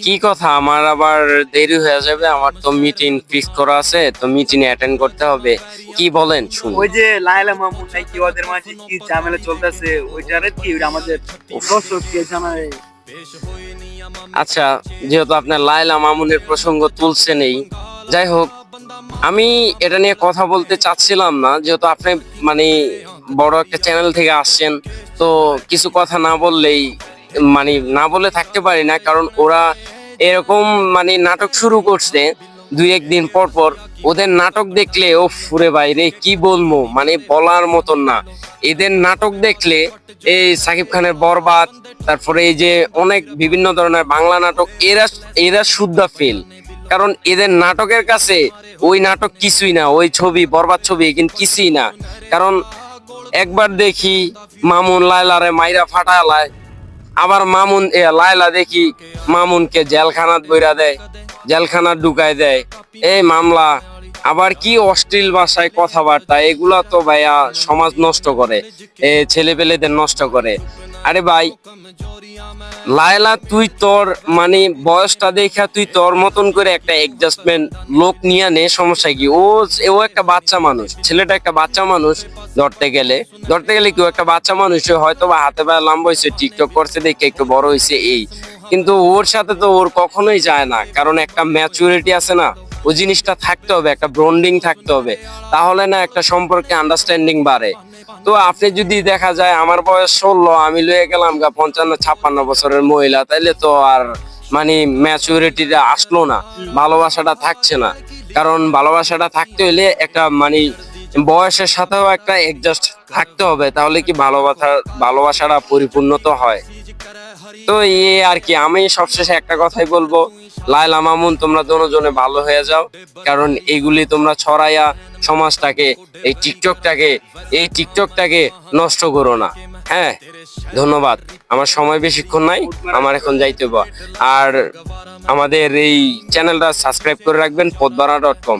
কি কথা, আমার আবার দেরি হয়ে যাবে, আমার তো মিটিং ফিক্স করা আছে, তো মিটিং অ্যাটেন্ড করতে হবে। কি বলেন শুনি। ওই যে লায়লা মামুন নাকি ওদের মাঝে কি ঝামেলা চলতেছে, ওইটার কি ওইটা আমাদের উফ, দর্শক কে জানায়। আচ্ছা, যেহেতু আপনার লায়লা মামুনের প্রসঙ্গ তুলছেনই, যাই হোক, আমি এটা নিয়ে কথা বলতে চাচ্ছিলাম না, যেহেতু আপনি মানে বড় একটা চ্যানেল থেকে আসছেন, তো কিছু কথা না বললেই মানে না বলে থাকতে পারি না, কারণ ওরা এরকম মানে নাটক শুরু করছে দুই একদিন পর পর। ওদের নাটক দেখলে ও ফুরে বাইরে কি বলবো, মানে বলার মতন না। এদের নাটক দেখলে এই সাকিব খানের বরবাদ, তারপরে এই যে অনেক বিভিন্ন ধরনের বাংলা নাটক, এরা এরা শুদ্ধা ফেল। কারণ এদের নাটকের কাছে ওই নাটক কিছুই না, ওই ছবি বরবাদ ছবি কিন্তু কিছুই না। কারণ একবার দেখি মামুন লায়লারে মাইরা ফাটালায়, আবার লায়লা দেখি মামুনকে জেলখানাত বইরা দেয়, জেলখানাত ঢুকায় দেয়, এই মামলা। আবার কি অশ্লীল ভাষায় কথাবার্তা, এগুলা তো ভাইয়া সমাজ নষ্ট করে, ছেলে পেলেদের নষ্ট করে। আরে ভাই লায়লা, তুই তোর মানে বয়সটা দেখা তুই তোর মতন করে একটা অ্যাডজাস্টমেন্ট লোক নিয়ে নে, সমস্যা কি? ও একটা বাচ্চা মানুষ, ছেলেটা একটা বাচ্চা মানুষ। ধরতে গেলে কি ও একটা বাচ্চা মানুষ, হয়তো বা হাতে পায়ে লম্বা হয়েছে, টিকটক করছে দেখে একটু বড় হয়েছে এই। কিন্তু ওর সাথে তো ওর কখনোই যায় না, কারণ একটা ম্যাচুরিটি আছে না, ওই জিনিসটা থাকতে হবে, একটা বন্ডিং থাকতে হবে, তাহলে না একটা সম্পর্কে আন্ডারস্ট্যান্ডিং বাড়ে। তো আপনি যদি দেখা যায় আমার বয়স 16, আমি লয়ে গেলাম 55-56 বছরের মহিলা, তাইলে তো আর মানে ম্যাচুরিটিটা আসলো না, ভালোবাসাটা থাকছে না। কারণ ভালোবাসাটা থাকতে হলে একটা মানে বয়সের সাথেও একটা এডজাস্ট থাকতে হবে, তাহলে কি ভালোবাসাটা পরিপূর্ণ তো হয়। তো আর কি, আমি সবশেষে একটা কথাই বলবো, লায়লা মামুন তোমরা দুজনে ভালো হয়ে যাও, কারণ এগুলি তোমরা ছড়াইয়া সমাজটাকে, এই টিকটকটাকে নষ্ট করো না। হ্যাঁ, ধন্যবাদ। আমার সময় বেশিক্ষণ নাই, আমার এখন যাইতে হবে। আর আমাদের এই চ্যানেলটা সাবস্ক্রাইব করে রাখবেন, পথবাড়া.com।